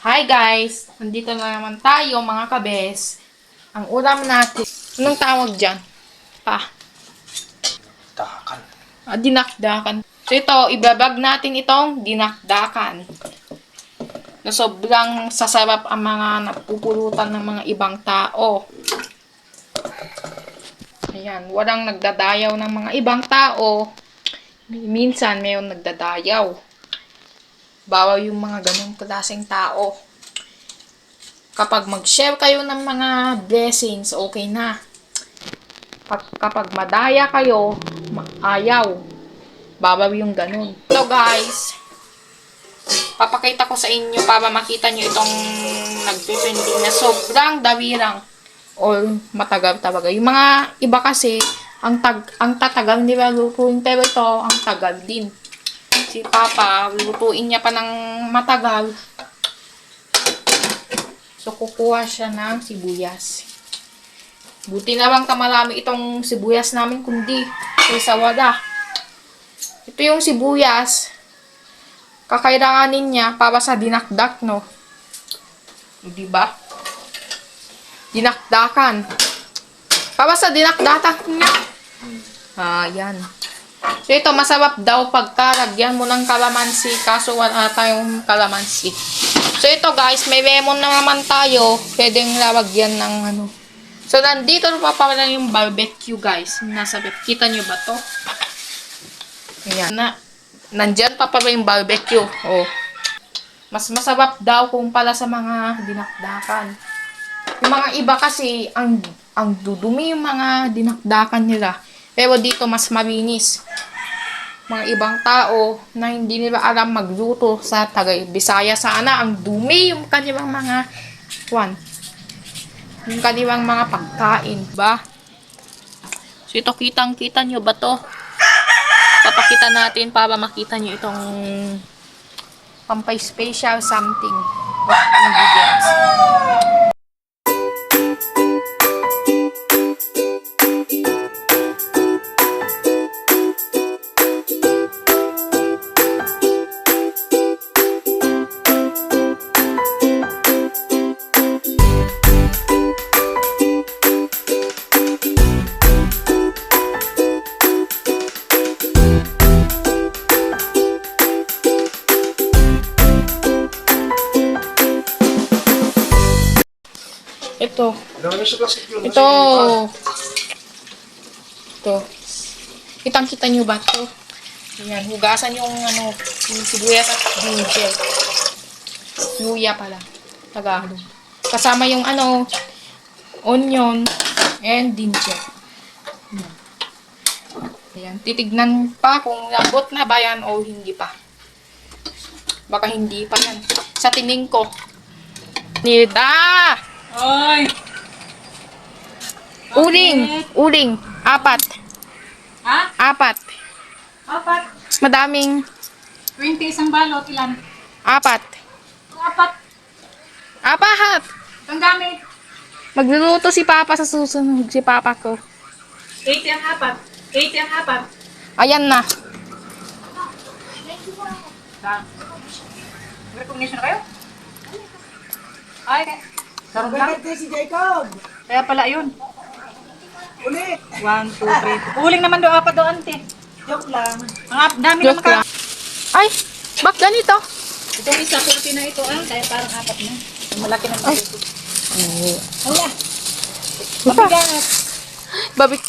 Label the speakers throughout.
Speaker 1: Hi guys! Nandito na naman tayo mga kabes. Ang ulam natin. Anong tawag dyan?
Speaker 2: Dakan.
Speaker 1: Dinakdakan. So ito, ibabag natin itong dinakdakan. Na sobrang sasarap ang mga napupulutan ng mga ibang tao. Ayan, walang nagdadayaw ng mga ibang tao. Minsan mayroong nagdadayaw. Bawal yung mga ganong klaseng tao. Kapag mag-share kayo ng mga blessings, okay na. Kapag madaya kayo, ayaw. Bawal yung ganon. So guys, papakita ko sa inyo para makita nyo itong nagpiprinting na sobrang dawirang or matagal talaga. Yung mga iba kasi, ang tatagal nila lutuin, pero ito, ang tagal din. Si Papa, lutuin niya pa ng matagal. So, kukuha siya ng sibuyas. Buti na lang kamarami itong sibuyas namin, kundi kaysa wala. Ito yung sibuyas. Kakailanganin niya para sa dinakdak, no? Diba? Dinakdakan. Para sa dinakdakan niya. Yan. So, ito, masarap daw pagkalagyan mo ng kalamansi, kaso wala tayong kalamansi. So, ito guys, may lemon na naman tayo. Pwedeng lalagyan ng ano. So, nandito pa pala yung barbecue guys. Nasa bed. Kita nyo ba to? Ayan. Nandyan pa pala yung barbecue. Oh. Mas masarap daw kung pala sa mga dinakdakan. Yung mga iba kasi, ang dudumi yung mga dinakdakan nila. Pero dito mas malinis. Mga ibang tao na hindi nila alam magluto sa Tagay Bisaya, sana ang dumi yung kanilang mga yung kanilang mga pagkain, ba? So ito, kitang-kita nyo ba to? Papakita natin para makita nyo itong pampay special something of ingredients. Ito. Kitang-kita nyo ba ito? Ayan, hugasan yung yung sibuyas at ginger. Luya pala. Tagalog. Kasama yung onion and ginger. Ayan, titignan pa kung labot na ba yan o hindi pa. Baka hindi pa yan. Sa tingin ko. Nida!
Speaker 3: Oy!
Speaker 1: Uling. 4.
Speaker 3: Ha?
Speaker 1: 4.
Speaker 3: Apat.
Speaker 1: Madaming
Speaker 3: 20 isang balot. Ilan?
Speaker 1: 4.
Speaker 3: Apat.
Speaker 1: 4.
Speaker 3: Ang dami.
Speaker 1: Magluluto si Papa sa susunod. Si Papa ko.
Speaker 3: 80 ang apat. 80 ang apat.
Speaker 1: Ayan na.
Speaker 3: Recognition na kayo? Ay, sarap lang.
Speaker 4: Si Jacob!
Speaker 3: Kaya pala yun.
Speaker 4: Ulit!
Speaker 3: 1, 2, 3. Uling naman doon. Apat doon, ante.
Speaker 4: Joke lang.
Speaker 3: Ang dami
Speaker 1: Joke
Speaker 3: naman ka.
Speaker 1: lang. Ay! Bak ganito?
Speaker 3: Itong isa, 40 na ito. Kaya parang apat na. Malaki na
Speaker 1: Ay.
Speaker 3: ito. Wala.
Speaker 1: Baba. Babik.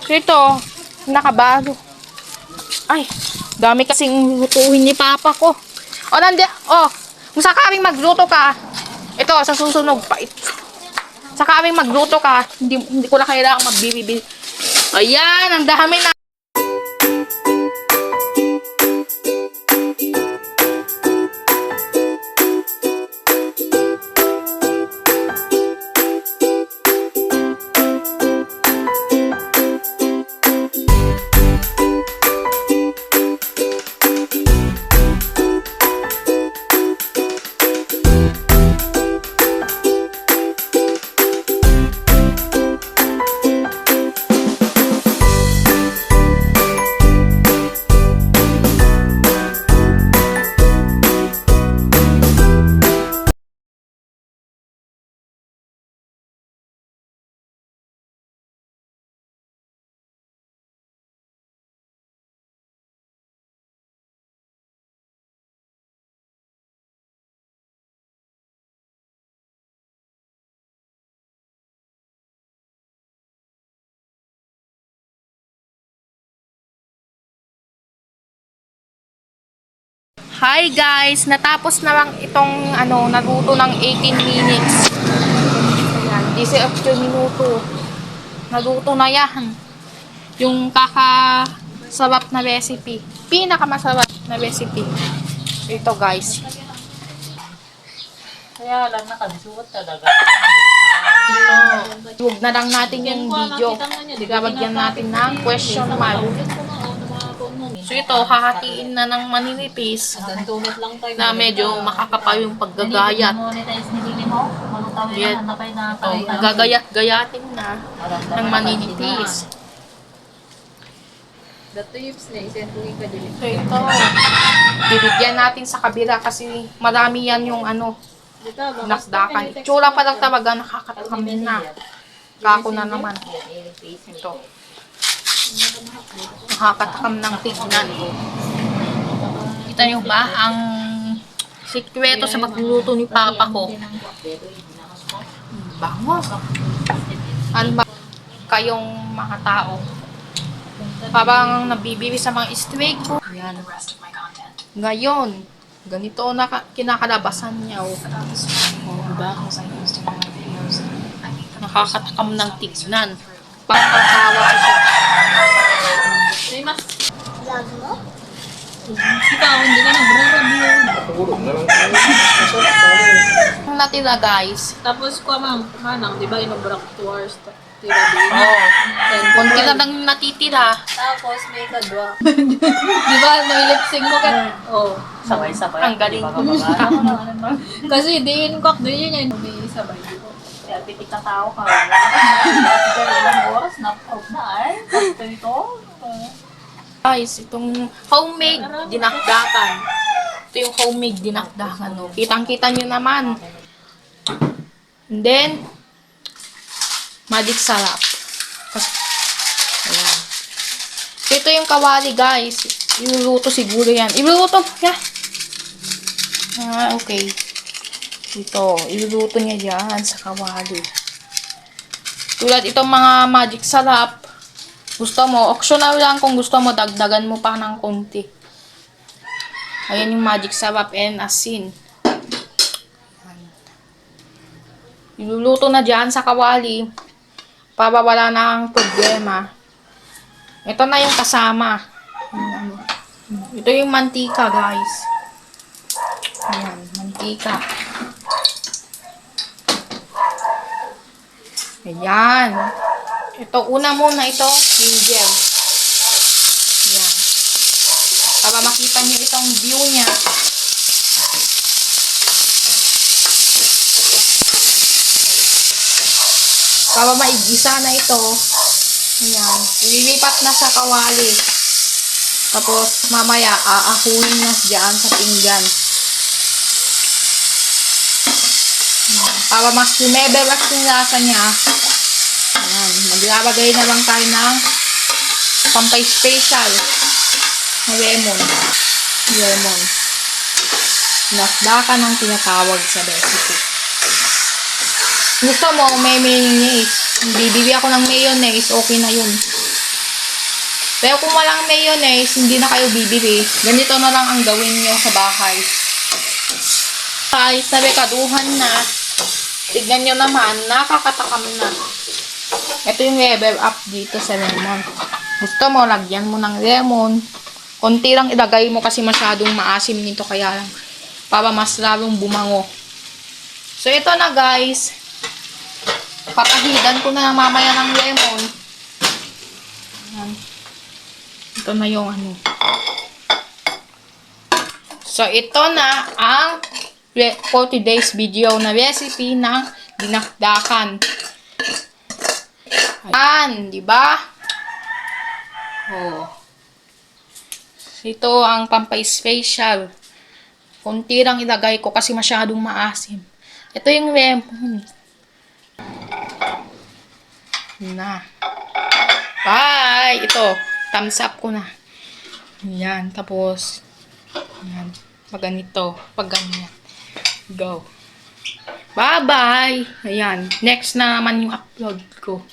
Speaker 1: So ito, nakabalo. Ay, dami kasing lutuin ni Papa ko. Kung sakaring magluto ka, ito, sa susunog pa. Sakaring magluto ka, hindi ko na kailangan magbibili. Ayan, ang dami na. Hi guys! Natapos na lang itong naluto ng 18 minutes. Ayan, 18 minuto. Naluto na yan. Yung kakasarap na recipe. Pinakamasarap na recipe. Ito guys.
Speaker 3: Kaya lang nakabisuot talaga.
Speaker 1: Huwag na lang natin yung video. Gawagyan natin ng question mark. So ito, hahatiin na ng maninipis na medyo makakapal yung paggagayat. Yan. Ito, gagayat-gayatin na ng maninipis.
Speaker 3: The tips na isentuhin ka din.
Speaker 1: So ito, bibigyan natin sa kabila kasi marami yan yung nakdakan. Itsura pa lang talaga, nakakatakam na. Kako na naman. Ito. Nakakatakam ng tignan. Kita nyo ba ang sikreto sa pagluluto ni Papa ko? Bango. Ano ba kayong mga tao? Parang nabibili sa mga street ko. Yan. Ngayon, ganito na kinakalabasan niya. Oh, diba? Nakakatakam ng tignan. Pagkakawa ko siya.
Speaker 3: Ikaw, hindi ka nag-review.
Speaker 1: Ang natira guys.
Speaker 3: Tapos ko manang, di ba, inobrak 2 hours tira din.
Speaker 1: Oh. Konti na lang natitira.
Speaker 3: Tapos may kadwa. Di ba, nailipsing mo ka? Oh.
Speaker 2: Sabay-sabay.
Speaker 1: Ang galing.
Speaker 3: Kasi diin ko, diin yan. May sabay ko.
Speaker 2: Kaya pipit na tao ka. Ilang oras na probe na ay. Basta ito.
Speaker 1: Guys, itong homemade dinakdakan. Ito yung homemade dinakdakan. No? Kitang-kita nyo naman. And then, magic sarap. Ayan. So, ito yung kawali, guys. Iluluto siguro yan. Iluluto. Yeah. Okay. Ito. Iluluto niya dyan sa kawali. Tulad itong mga magic sarap. Gusto mo, optional lang kung gusto mo, dagdagan mo pa ng konti. Ayan yung magic sarap and asin. Iluluto na dyan sa kawali para wala na ang problema. Ito na yung kasama. Ito yung mantika, guys. Ayan, mantika. Ayan. Ito, una muna ito, ginger. Ayan. Para makita nyo itong view niya. Para maigisa na ito. Ayan. Ililipat na sa kawali. Tapos, mamaya, aahuin na dyan sa pinggan. Ayan. Para mas lumebelas yung lasa niya. Ayan. Maglalagay na lang tayo ng pampay special na lemon. Lemon. Nasdakan ang tinatawag sa recipe. Gusto mo, may mayonnaise. Bibili ako ng mayonnaise, okay na yun. Pero kung walang mayonnaise, hindi na kayo bibili. Ganito na lang ang gawin nyo sa bahay. Guys, nabekaduhan na. Tignan nyo naman, nakakatakam na. Ito yung level up dito sa lemon. Gusto mo, lagyan mo ng lemon. Konti lang ilagay mo kasi masyadong maasim nito, kaya lang para mas lalong bumango. So, ito na guys. Papahidan ko na mamaya ng lemon. Ayan. Ito na yung So, ito na ang for today's video na recipe ng dinakdakan. Ayan, di ba? Oh. Ito ang pampay special. Konti lang ilagay ko kasi masyadong maasim. Ito yung lemon. Na. Bye! Ito, thumbs up ko na. Ayan, tapos, ayan, pag ganito, pag ganyan. Go. Bye-bye! Ayan, next na naman yung upload ko.